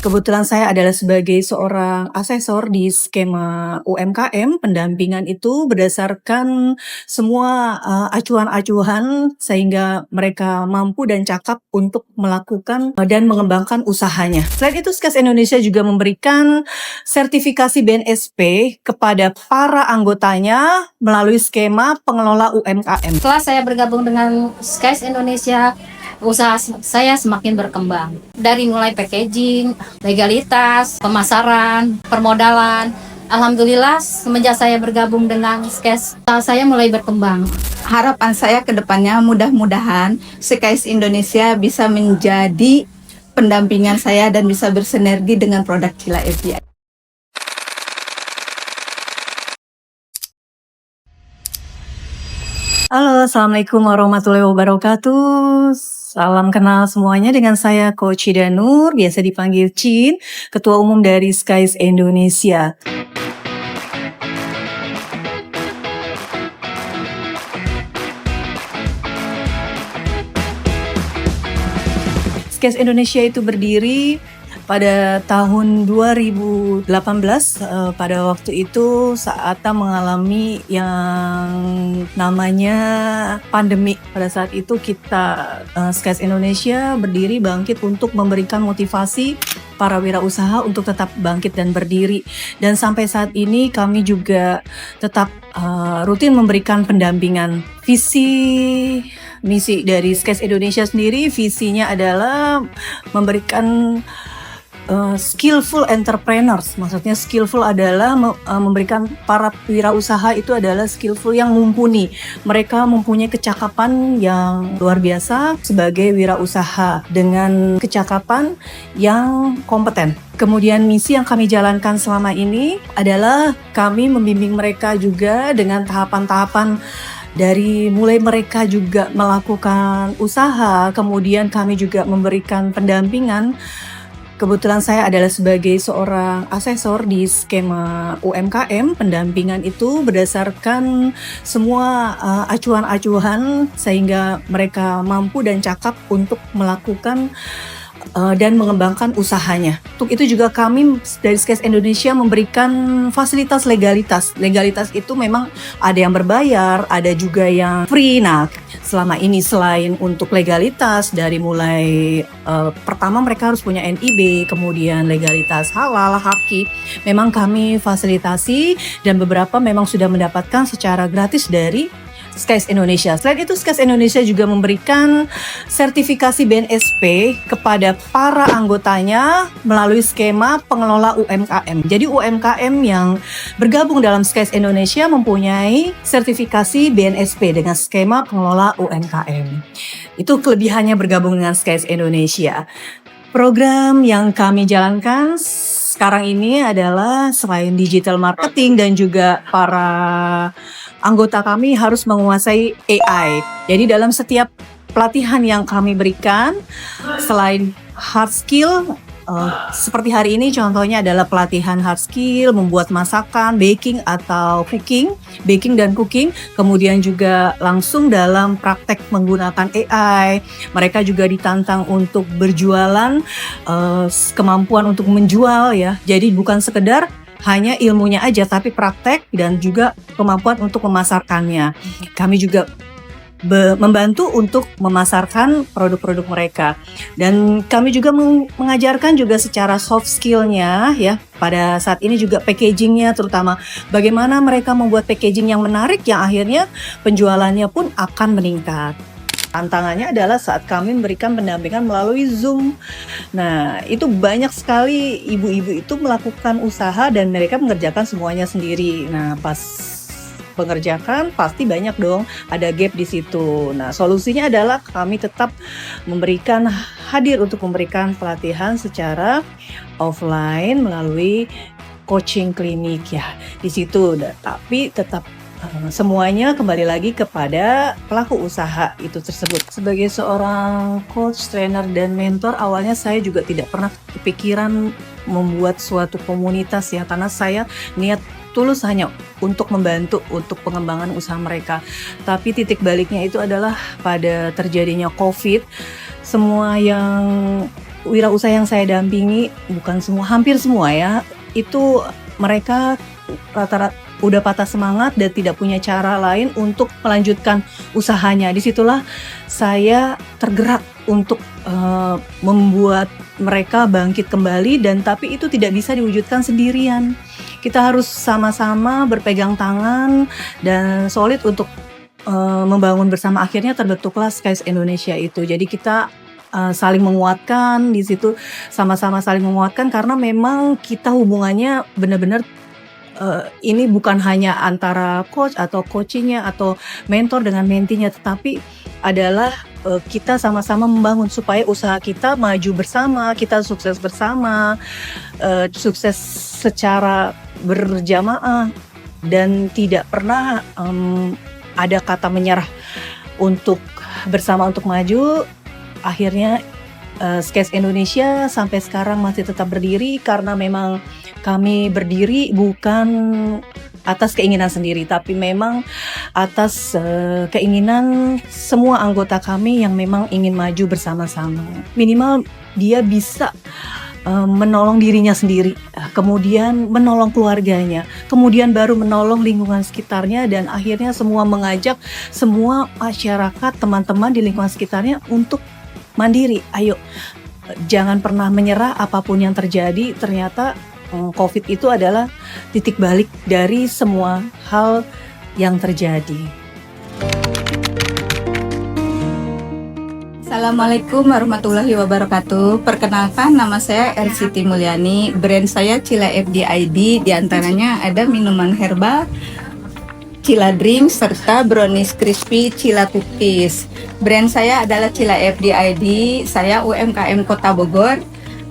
Kebetulan saya adalah sebagai seorang asesor di skema UMKM. Pendampingan itu berdasarkan semua, acuan-acuan sehingga mereka mampu dan cakap untuk melakukan, dan mengembangkan usahanya. Selain itu, SKES Indonesia juga memberikan sertifikasi BNSP kepada para anggotanya melalui skema pengelola UMKM. Setelah saya bergabung dengan SKES Indonesia, usaha saya semakin berkembang. Dari mulai packaging, legalitas, pemasaran, permodalan. Alhamdulillah semenjak saya bergabung dengan SKES, usaha saya mulai berkembang. Harapan saya ke depannya mudah-mudahan SKES Indonesia bisa menjadi pendampingan saya dan bisa bersinergi dengan produk Kila API. Halo, Assalamualaikum warahmatullahi wabarakatuh. Salam kenal semuanya, dengan saya Coach Ida Nur, biasa dipanggil Cin, Ketua Umum dari SKES Indonesia. SKES Indonesia itu berdiri pada tahun 2018, pada waktu itu saat kita mengalami yang namanya pandemi. Pada saat itu kita, SKES Indonesia berdiri bangkit untuk memberikan motivasi para wirausaha untuk tetap bangkit dan berdiri. Dan sampai saat ini kami juga tetap rutin memberikan pendampingan. Visi misi dari SKES Indonesia sendiri, visinya adalah memberikan skillful entrepreneurs. Maksudnya skillful adalah memberikan para wirausaha itu adalah skillful yang mumpuni. Mereka mempunyai kecakapan yang luar biasa sebagai wirausaha dengan kecakapan yang kompeten. Kemudian misi yang kami jalankan selama ini adalah kami membimbing mereka juga dengan tahapan-tahapan dari mulai mereka juga melakukan usaha, kemudian kami juga memberikan pendampingan. Kebetulan saya adalah sebagai seorang asesor di skema UMKM. Pendampingan itu berdasarkan semua acuan-acuan sehingga mereka mampu dan cakap untuk melakukan dan mengembangkan usahanya. Untuk itu juga kami dari SKES Indonesia memberikan fasilitas legalitas. Legalitas itu memang ada yang berbayar, ada juga yang free. Nah, selama ini selain untuk legalitas dari mulai pertama mereka harus punya NIB, kemudian legalitas halal, haki, memang kami fasilitasi dan beberapa memang sudah mendapatkan secara gratis dari SKES Indonesia. Selain itu, SKES Indonesia juga memberikan sertifikasi BNSP kepada para anggotanya melalui skema pengelola UMKM. Jadi UMKM yang bergabung dalam SKES Indonesia mempunyai sertifikasi BNSP dengan skema pengelola UMKM. Itu kelebihannya bergabung dengan SKES Indonesia. Program yang kami jalankan sekarang ini adalah selain digital marketing dan juga para anggota kami harus menguasai AI. Jadi dalam setiap pelatihan yang kami berikan, selain hard skill, seperti hari ini contohnya adalah pelatihan hard skill, membuat masakan, baking atau cooking, baking dan cooking, kemudian juga langsung dalam praktek menggunakan AI. Mereka juga ditantang untuk berjualan, kemampuan untuk menjual ya. Jadi bukan sekedar hanya ilmunya aja, tapi praktek dan juga kemampuan untuk memasarkannya. Kami juga membantu untuk memasarkan produk-produk mereka. Dan kami juga mengajarkan juga secara soft skill-nya ya. Pada saat ini juga packaging-nya, terutama bagaimana mereka membuat packaging yang menarik yang akhirnya penjualannya pun akan meningkat. Tantangannya adalah saat kami memberikan pendampingan melalui Zoom. Nah, itu banyak sekali ibu-ibu itu melakukan usaha dan mereka mengerjakan semuanya sendiri. Nah, pas mengerjakan pasti banyak dong ada gap di situ. Nah, solusinya adalah kami tetap hadir untuk memberikan pelatihan secara offline melalui coaching klinik ya. Di situ tapi tetap semuanya kembali lagi kepada pelaku usaha itu tersebut. Sebagai seorang coach, trainer, dan mentor, awalnya saya juga tidak pernah kepikiran membuat suatu komunitas ya, karena saya niat tulus hanya untuk membantu untuk pengembangan usaha mereka. Tapi titik baliknya itu adalah pada terjadinya COVID, semua yang wirausaha yang saya dampingi, bukan semua, hampir semua ya, itu mereka rata-rata udah patah semangat dan tidak punya cara lain untuk melanjutkan usahanya. Disitulah saya tergerak untuk membuat mereka bangkit kembali, dan tapi itu tidak bisa diwujudkan sendirian. Kita harus sama-sama berpegang tangan dan solid untuk membangun bersama. Akhirnya terbentuklah Skies Indonesia itu. Jadi kita saling menguatkan di situ, sama-sama saling menguatkan, karena memang kita hubungannya benar-benar ini bukan hanya antara coach atau coachingnya atau mentor dengan mentinya, tetapi adalah kita sama-sama membangun supaya usaha kita maju bersama, kita sukses bersama, sukses secara berjamaah, dan tidak pernah ada kata menyerah untuk bersama untuk maju. Akhirnya Skies Indonesia sampai sekarang masih tetap berdiri, karena memang kami berdiri bukan atas keinginan sendiri, tapi memang atas keinginan semua anggota kami yang memang ingin maju bersama-sama. Minimal dia bisa menolong dirinya sendiri, kemudian menolong keluarganya, kemudian baru menolong lingkungan sekitarnya, dan akhirnya semua mengajak semua masyarakat, teman-teman di lingkungan sekitarnya untuk mandiri. Ayo, jangan pernah menyerah apapun yang terjadi. Ternyata COVID itu adalah titik balik dari semua hal yang terjadi. Assalamualaikum warahmatullahi wabarakatuh. Perkenalkan, nama saya Ersiti Mulyani. Brand saya Cila FD-ID. Di antaranya ada minuman herbal, Cila Drink, serta brownies crispy Cila Cookies. Brand saya adalah Cila FD-ID. Saya UMKM Kota Bogor.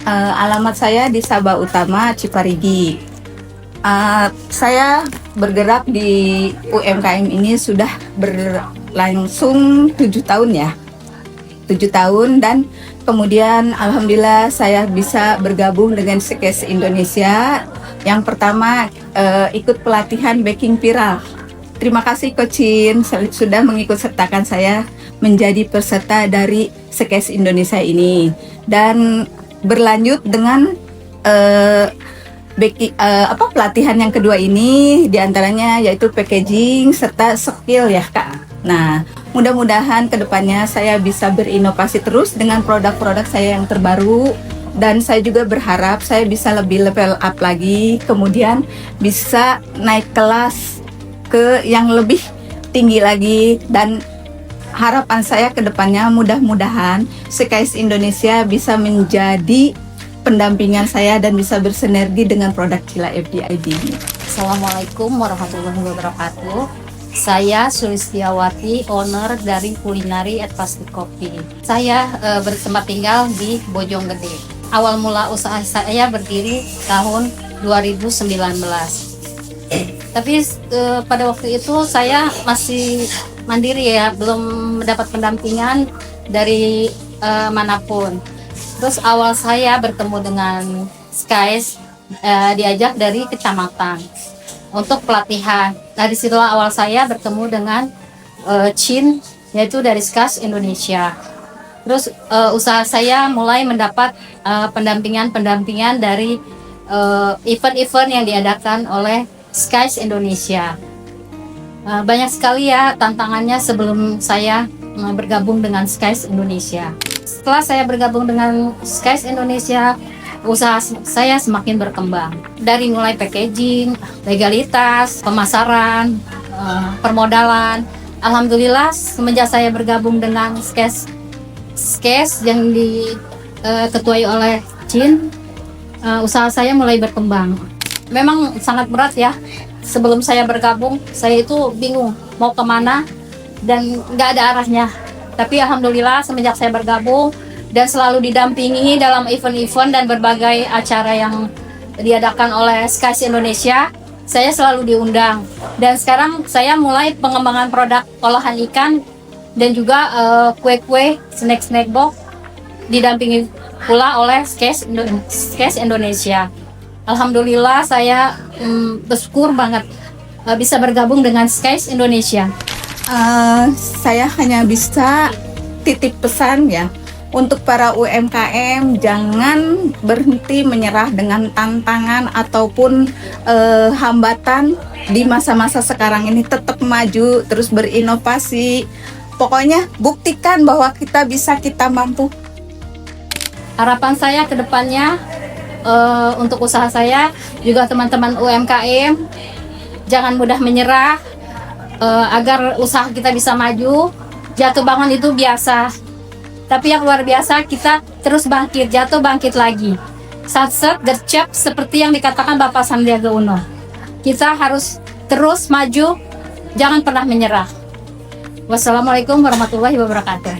Alamat saya di Sabah Utama, Ciparigi. Saya bergerak di UMKM ini sudah berlangsung 7 tahun ya. 7 tahun, dan kemudian alhamdulillah saya bisa bergabung dengan Skies Indonesia. Yang pertama ikut pelatihan baking viral. Terima kasih Coachin sudah mengikut sertakan saya menjadi peserta dari Skies Indonesia ini, dan berlanjut dengan pelatihan yang kedua ini, diantaranya yaitu packaging serta skill ya Kak. Nah, mudah-mudahan kedepannya saya bisa berinovasi terus dengan produk-produk saya yang terbaru, dan saya juga berharap saya bisa lebih level up lagi, kemudian bisa naik kelas ke yang lebih tinggi lagi. Dan harapan saya ke depannya mudah-mudahan Skies Indonesia bisa menjadi pendampingan saya dan bisa bersinergi dengan produk Cila FD-ID. Assalamualaikum warahmatullahi wabarakatuh. Saya Sulistiawati, owner dari Kulinari at Pasti Kopi. Saya bertempat tinggal di Bojonggede. Awal mula usaha saya berdiri tahun 2019. Tapi pada waktu itu saya masih mandiri ya, belum mendapat pendampingan dari manapun. Terus awal saya bertemu dengan Skies, diajak dari kecamatan untuk pelatihan. Dari situlah awal saya bertemu dengan Chin, yaitu dari Skies Indonesia. Terus usaha saya mulai mendapat pendampingan dari event-event yang diadakan oleh Skies Indonesia. Banyak sekali ya tantangannya sebelum saya bergabung dengan Skies Indonesia. Setelah saya bergabung dengan Skies Indonesia, usaha saya semakin berkembang. Dari mulai packaging, legalitas, pemasaran, permodalan. Alhamdulillah semenjak saya bergabung dengan Skies yang diketuai oleh Chin, usaha saya mulai berkembang. Memang sangat berat ya. Sebelum saya bergabung, saya itu bingung mau kemana dan nggak ada arahnya. Tapi alhamdulillah semenjak saya bergabung dan selalu didampingi dalam event-event dan berbagai acara yang diadakan oleh Skies Indonesia, saya selalu diundang. Dan sekarang saya mulai pengembangan produk olahan ikan dan juga kue-kue, snack box, didampingi pula oleh Skies Indonesia. Alhamdulillah saya bersyukur banget bisa bergabung dengan Skies Indonesia. Saya hanya bisa titip pesan ya untuk para UMKM jangan berhenti menyerah dengan tantangan ataupun hambatan di masa-masa sekarang ini, tetap maju, terus berinovasi. Pokoknya buktikan bahwa kita bisa, kita mampu. Harapan saya ke depannya untuk usaha saya juga teman-teman UMKM jangan mudah menyerah, agar usaha kita bisa maju. Jatuh bangun itu biasa, tapi yang luar biasa kita terus bangkit, jatuh bangkit lagi. Satset gercep seperti yang dikatakan Bapak Sandiaga Uno. Kita harus terus maju, jangan pernah menyerah. Wassalamualaikum warahmatullahi wabarakatuh.